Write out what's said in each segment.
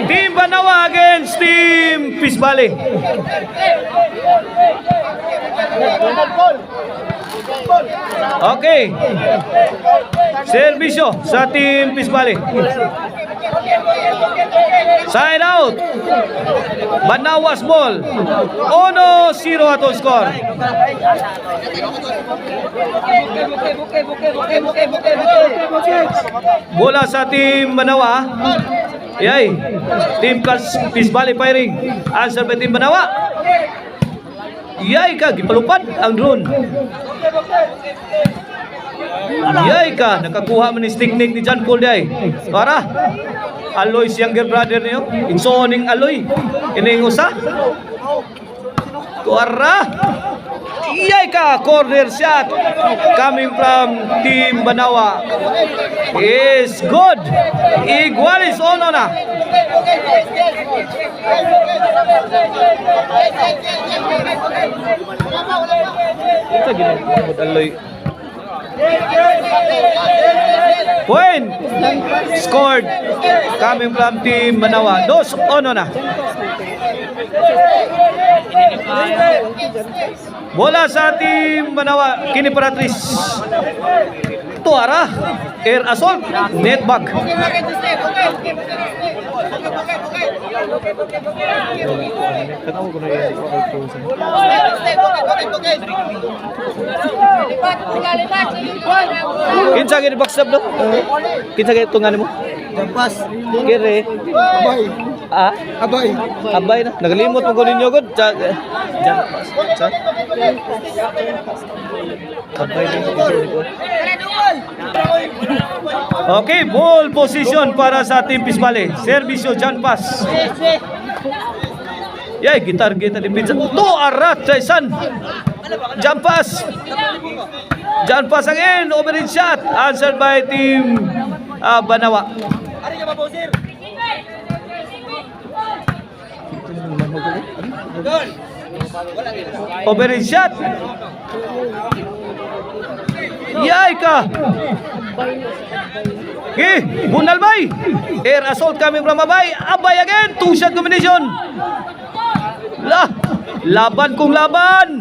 Team Banawa against Team Peace Valley. Okay. Servisyo sa Team Peace Valley. Side out. Banawas ball. 1-0 atong score. Bola sa Team Banawa. Yay. Team Peace Valley firing. Answer by Team Banawa. Yay ka, gipalupad ang drone. Yay ka, nakakuha man ni technique ni John Paul day. Para Aloy's younger brother niyo. Insoning Aloy. Ining usa. Tuara. Yay ka, corner shot coming from Team Banawa. Is good. Igualis ono na. Ito ginagod Aloy. Point scored coming from Team Banawa. 2-1 na. Bola sa Team Banawa. Kini para Tris. Tuara. Air assault. Net back. Kinsa gini backstab do? Kinsa gini tungan mo? Jampas. Kire. Abay. Ah? Abay. Abay na. Nagalimot mo ko ninyo god. Jampas. Abay din. Okay, ball position para sa Team Peace Valley. Servisyo John Pass. Yay, gitar kita di pizza. To arat Jason. John Pass. John Pass again, overhead shot. Answered by Team Banawa. Overhead shot. Yay ka. Okay, Bunalbay. Air assault coming from Abay. Abay again. Two-shot combination. Laban kung laban.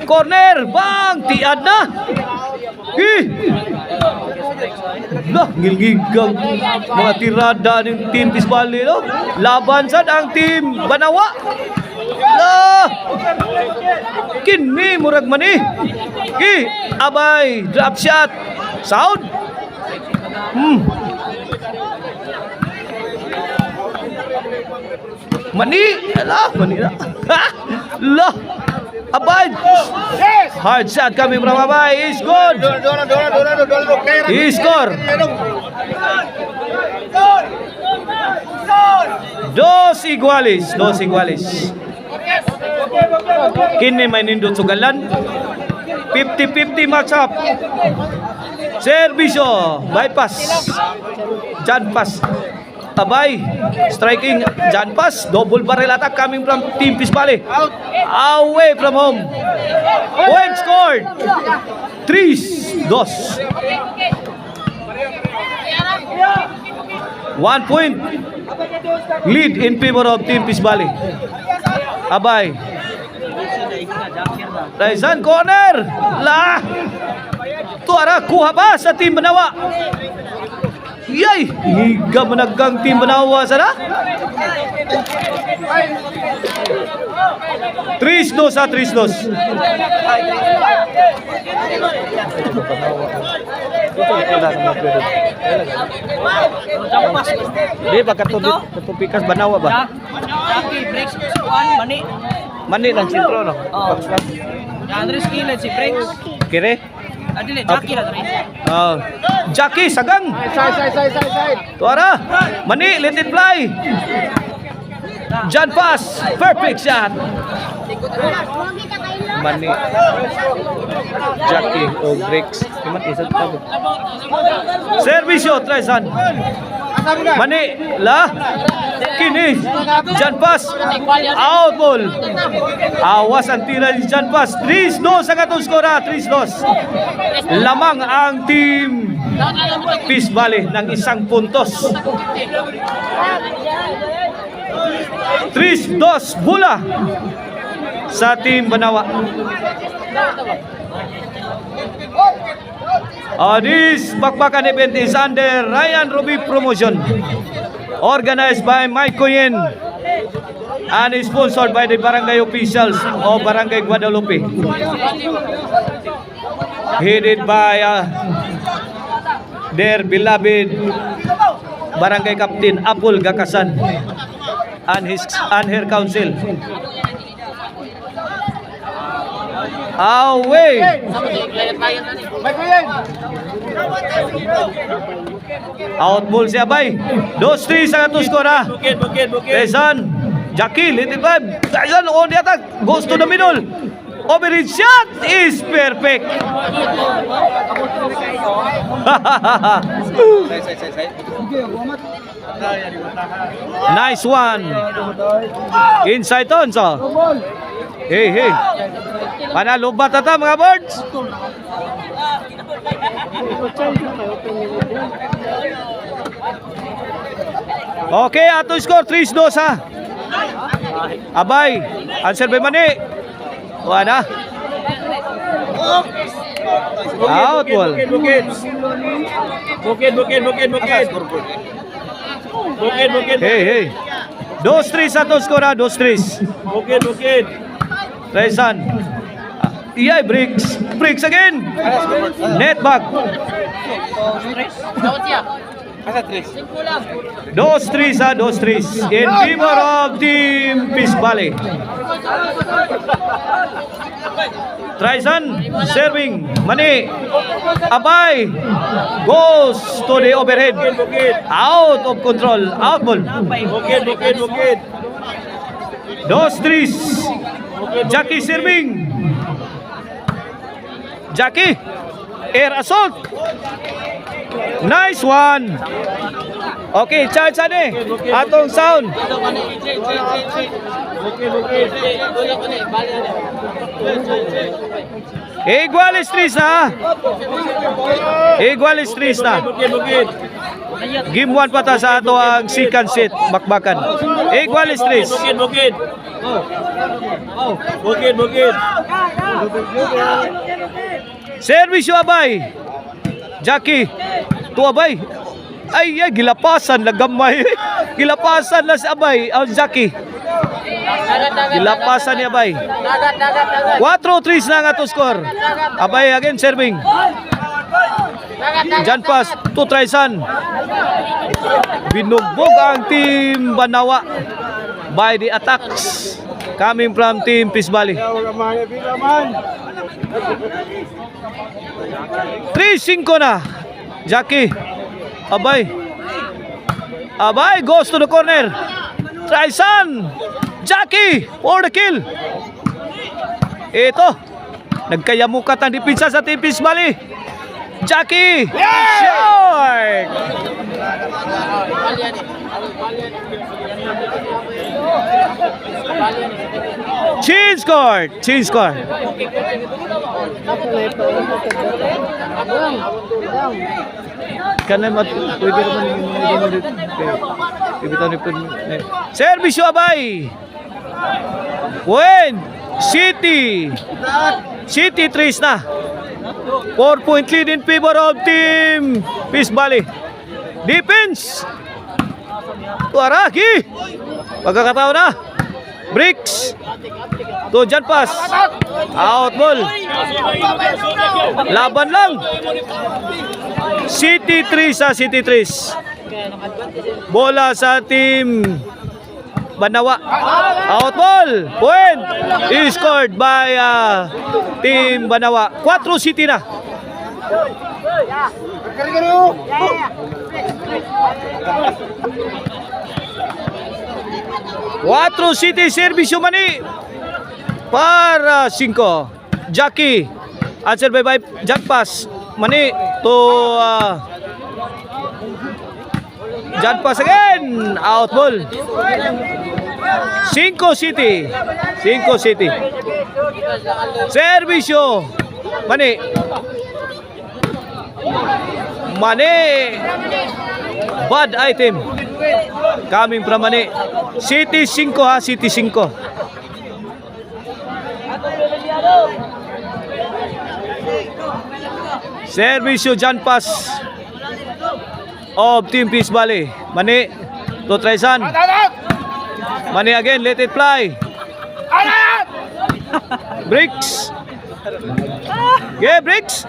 Corner. Bang. Tiad na. Okay. Ngilgigang mga tirada ng Team Peace Valley. No? Laban sad ang Team Banawa. Kini murag mani. Okay. Abay. Drop shot. Sound. Mani, mani na. Abay. Hard shot coming from Abay. Is good. He score. Dos iguales. Kini may nindot sugalan. 50-50 match up. Servisyo, bypass. John Pass. Abay, striking John Pass. Double barrel attack coming from Team Peace Valley. Away from home. Point scored. 3-2. 1 point lead in favor of Team Peace Valley. Abay. Raizan corner. Tuara kuha ba sa Team Banawa? Yay! Higa managang Team Banawa sana. 3-2 sa 3-2. Di ba katupikas Banawa ba? Mani lang sintro no. Andres Kila si Breaks. Kire? Adile Jackie na rin. Jackie sagang. Side. Tuara. Mani, let it fly. John Pass. Perfect shot. Mani. Jackie o Breaks. Iman isa tabo. Servisyo Tresan. Mani kini John Pass out ball. Awas ang tira ni John Pass. 3-2 sa katong skora. 3-2. Lamang ang Team Peace Valley ng 1 puntos. 3-2 bola sa Team Banawa. This bakbakan event is under Ryan Ruby Promotion, organized by Mike Coyen and is sponsored by the barangay officials of Barangay Guadalupe, headed by their beloved Barangay Captain Apol Gakasan and her council. Away! Out ball si Abay. 2-3 sa ato skor ha. Tyson, Jackie, little vibe. Tyson on the attack. Goes to the middle. Overhead shot is perfect. Nice one. Inside on so. Hey. Panalo ba tata mga birds? Okay, ato score 3-2 ha. Abay, answer by Mani. Wala. Out ball. Bukid. Hey. 2-3 sa ato score ha, 2-3. Bukid. Tyson. Iyay, breaks again. Net back. 2-3 sa 2-3 in favor of Team Peace Valley. Tyson serving. Mani. Abay goes to the overhead. Out of control. Out ball. Bukid. 2-3. Jackie serving. Jackie. Air assault. Nice one. Okay, charge ane. Atong sound. Iguales 3 na. Iguales 3 na. Game 1 pa ta sa ato ang second set bakbakan. Iguales 3. Bukid. Servisyo Abay. Jackie. Tu Abay. Ay, gilapasan na gamay. Gilapasan na si Abay. Ang Jackie. Gilapasan ni Abay. 4-3 na nga to score. Abay again serving. Jan pass to Tyson. Binugbog ang Team Banawa by the attacks coming from Team Peace Valley. 3-5 na. Jackie. Abay goes to the corner. Tyson. Jackie for the kill. Ito. Nagkayamukat ang depensa sa Team Peace Valley. Jackie. Short. Change score. Kana pwede naman Servisyo Abay. Win. City 3 na. 4-point lead in favor of Team Peace Valley. Defense. Tuaraki. Pagkakataon na. Bricks. To Jan pass. Out ball. Laban lang. City 3 sa City 3. Bola sa Team Banawa. Out ball. Point. Scored by Team Banawa. 4 City na. Cuatro City Servisyo Mani para 5. Jackie answer by Jack pass Mani to Jack pass again. Out ball. 5 City. Servisyo Mani bad item. coming from Mani. City 5 ha, City 5. Servisyo John Pass of Team Peace Valley. Mani to Traisan. Mani again, let it fly. Bricks. Yeah, Bricks.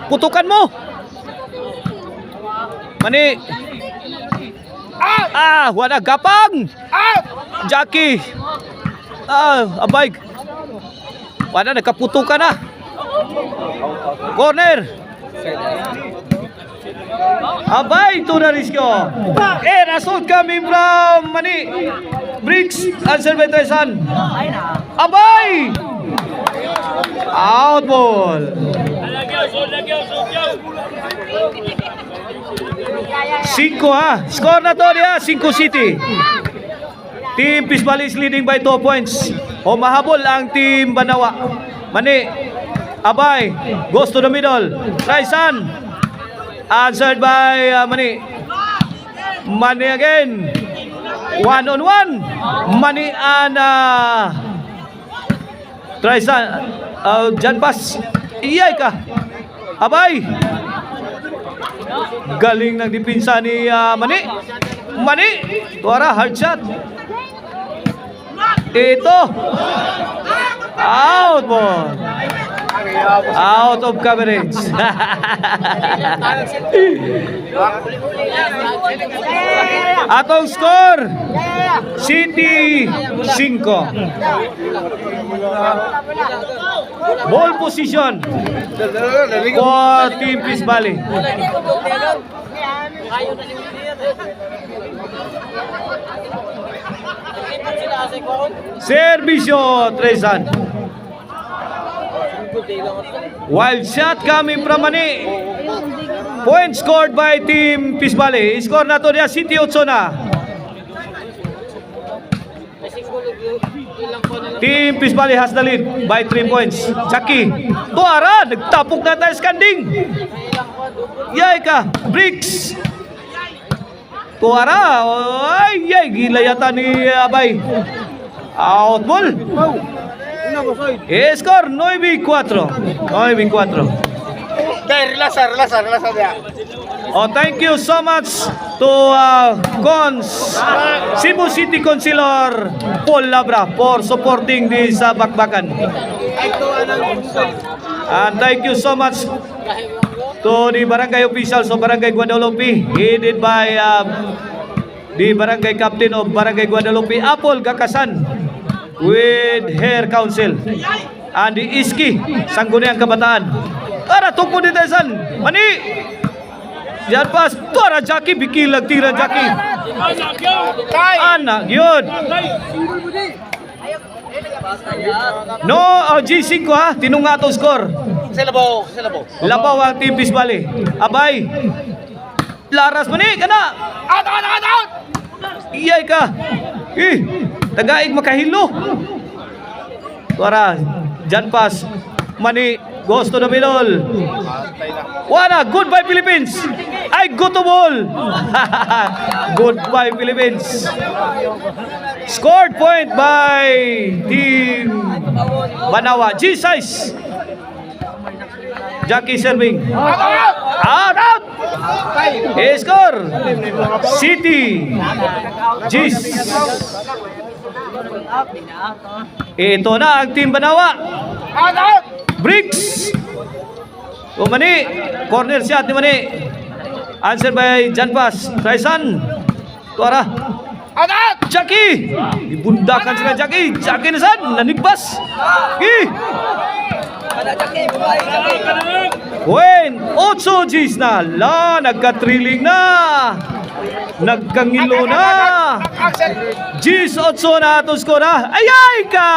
Putukan mo. Mani. Wala gapang. Jackie. Abay. Wala, nagkaputukan na. Corner. Abay, ito na risko. Result coming from Mani. Bricks, answer by Traisan. Abay! Out ball. Cinco ha. Score na to niya. 5 City. Team Peace Valley is leading by 2 points. Mahabol ang Team Banawa. Mani. Abay. Goes to the middle. Traisan. Answered by Mani. Mani again. 1-on-1. Mani and Traisan. Jan Pass. Iyay ka. Abay. Galing ng dipinsa ni Mani. Mani. Tuara, hard shot. Ito. Out ball. Out of coverage. Atong score City 5. Ball position for Team Peace Valley. Servisyo Traisan. Wild shot coming from Mani. Point scored by Team Peace Valley. Score na to niya City 8 na. Team Peace Valley has the lead by 3 points. Chucky. Tuara, nagtapok na tayo skanding. Yay ka, Bricks. Tuara, ay, yay, gila yata ni Abay. Out ball. Score 9-4. 9-4. Relaxa ya. Thank you so much to Cons Cebu City Councilor Paul Labra for supporting this bakbakan. And thank you so much to the barangay officials of Barangay Guadalupe, headed by the barangay captain of Barangay Guadalupe, Apple Gakasan, with her council, and the Iski Sangguniang Kabataan. Ara tukpo di Traisan. Mani. Yan pas. Tuara Jackie. Bikilag tira Jackie. Anak yun. No, G5 ha. Tinunga to score. Silabaw. Labaw ang Team Peace Valley. Abay. Laras Mani. Kana. Out. Iyay ka. Tagaig makahilo. Tuara. Jan pas. Mani. Goes to the middle. Wana, goodbye Philippines. Ay, go to ball. Goodbye Philippines. Scored point by Team Banawa. G6. Jackie serving. Out. Score. City. G's. Ito na ang Team Banawa. Bricks. Mani. Corner shot ni Mani. Answer by Jan Pass. Traisan. Tuara. Jackie. Ibundakan sila Jackie. Jackie na saan? Nanigpas. When 8 G's na. Nagka-thrilling na. Nagkangilo na. G's 8 na to score na. Ayay ka.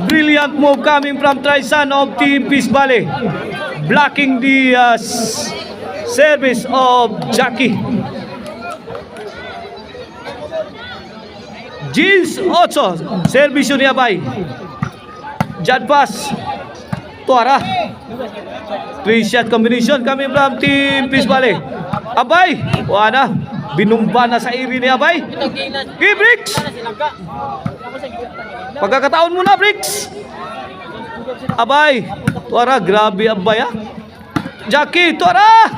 Brilliant move coming from Traisan of Team Peace Valley. Blocking the service of Jackie. G's 8. Service ni Abay. Jan Pass. Tuara. 3-shot combination coming from Team Peace Valley. Abay. Wala. Binumba na sa iri ni Abay. Bricks! Pagkakataon mo na, Bricks! Abay! Tuara, grabe Abay ah. Jackie, tuara!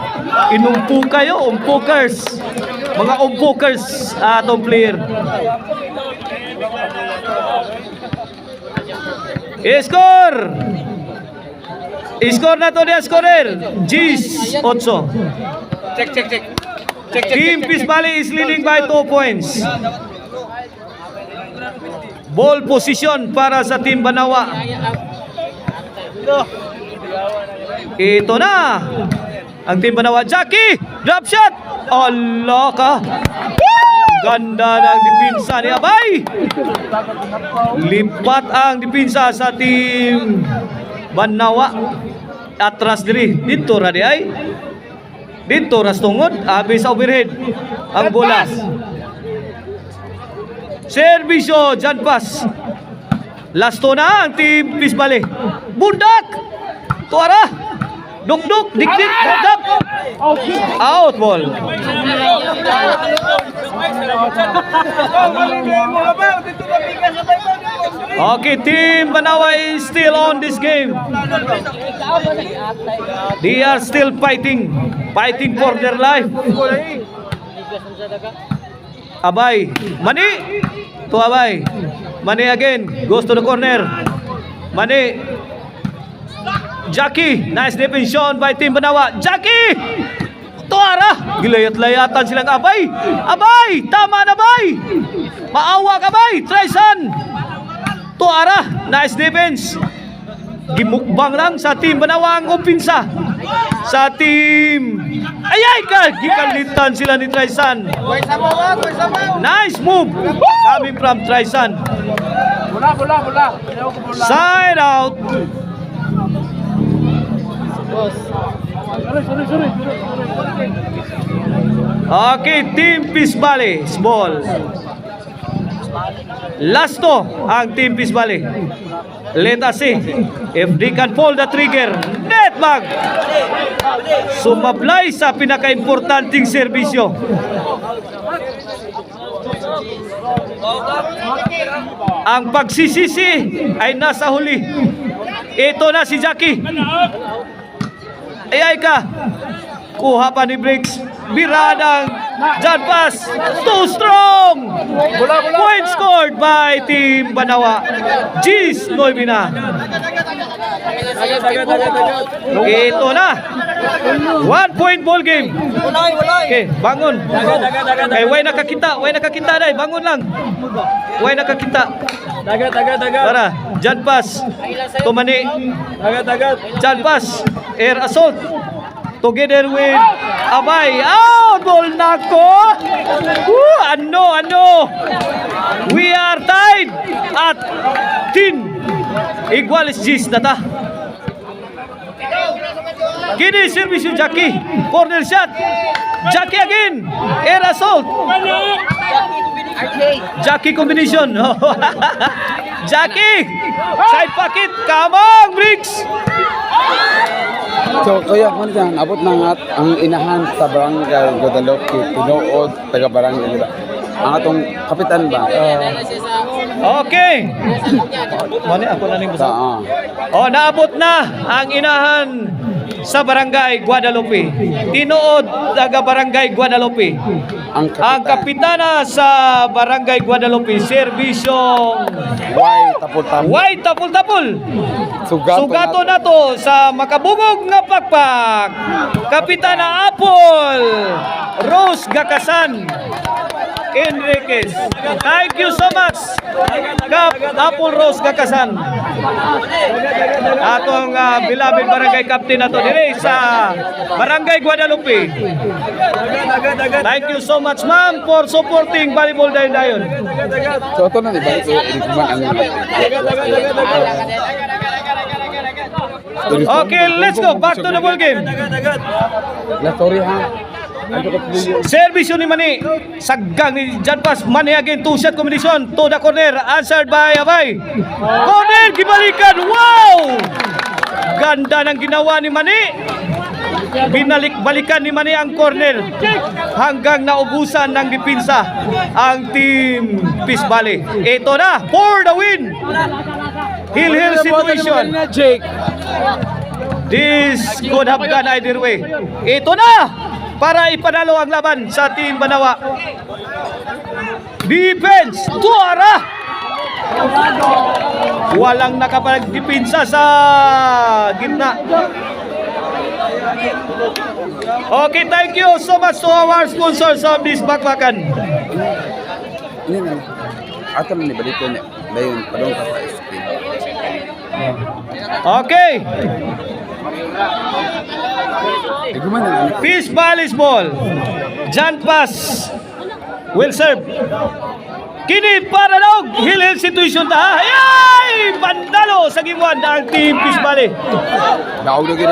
Inumpo kayo, umpokers. Mga umpokers atong player. Score! Score na to dia scorer. Gis 8. Check. Team Peace Valley is leading by 2 points. Ball position para sa Team Banawa. Ito na ang Team Banawa. Jackie, drop shot. Allah ka. Ganda ng dipinsa ni Abay. Lipat ang dipinsa sa Team Banawa. Atras diri. Dito ra di ay. Dito ras tungod. Abi sa overhead. Ang bola. Servisyo. Jan pass. Lasto na ang Team Peace Valley. Bundak. Tuara. Duk-duk. Dik-dik. Bundak. Out ball. Okay, Team Banawa is still on this game. They are still fighting for their life. Abay, Mani, to Abay, Mani again, goes to the corner. Mani, Jackie, nice defension by Team Banawa. Jackie, tuara, gilayat-layatan silang Abay. Abay, tama na Abay. Maawa ka Abay, Traisan. Tuara, nice defense. Gimukbang lang sa Team Banawa ang opensa. Sa Team Ayay ka, gikalitan sila ni Traisan. Nice move coming from Traisan. Bola. Side out. Okay, Team Peace Valley, ball. Lasto ang Team Peace Valley. Let us see if they can pull the trigger. Net bag. Sumablay sa pinaka-importanting serbisyo. Ang pagsisisi ay nasa huli. Ito na si Jackie. Ayay ka. Kuha pa ni Briggs. Biradang Jan pass. Too strong. Point scored by Team Banawa. Gis Noy na. Ito na. 1 point ball game. Okay, bangon. Eh, way nakakita dai. Bangon lang. Way nakakita. Tara, Jan pass. Tumani. Jan pass. Air assault. Together with Abay. Out ball nako. Ano. We are tied at 10. Iguales Gis data. Kini service yung Jackie. Corner shot. Jackie again. Air assault. Jackie combination. Jackie. Side pocket. Come on, Briggs. So, kaya kung dyan, abot na ang inahan sa barangay Guadalupe, tinuod, taga-barangay nila. Ang atong kapitan ba? Okay. Mani ako na ning busa. Naabot na ang inahan sa barangay Guadalupe. Tinuod taga barangay Guadalupe. Ang kapitana sa barangay Guadalupe, serbisyong White Tapul-Tapul. Sugato na to sa makabugog nga pakpak. Kapitana Apple Rose Gakasan Enriquez. Thank you so much, Kap Apple Rose Gakasan. Atong beloved barangay captain na to dire sa barangay Guadalupe. Thank you so much, ma'am, for supporting Volleyball Dayon. So, ito na, ibalik ko, Okay, let's go back to the ball game. Sorry ha. Service ni Mani. Saggang ni Jan Pass. Mani again, two-shot combination to the corner. Answered by Abay. Corner, gibalikan. Wow! Ganda ng ginawa ni Mani. Binalik-balikan ni Mani ang corner. hanggang naubusan ng depensa ang team Peace Valley. Ito na for the win. Hill situation. Jake. This could have gone either way. Ito na para ipanalo ang laban sa team Banawa. Defense, tuwara. Walang nakapagdepensa sa gitna. Okay, thank you so much to our sponsors of this bakbakan. Ini na. Ato na ni balik ko na. Dayon padong ka sa screen. Okay, Iguman na. Peace Valley's ball. John Pass will serve. Kini para daw Hill situation ta. Ay! Pandalo sa gimuan ang team Peace Valley. Daog na gid.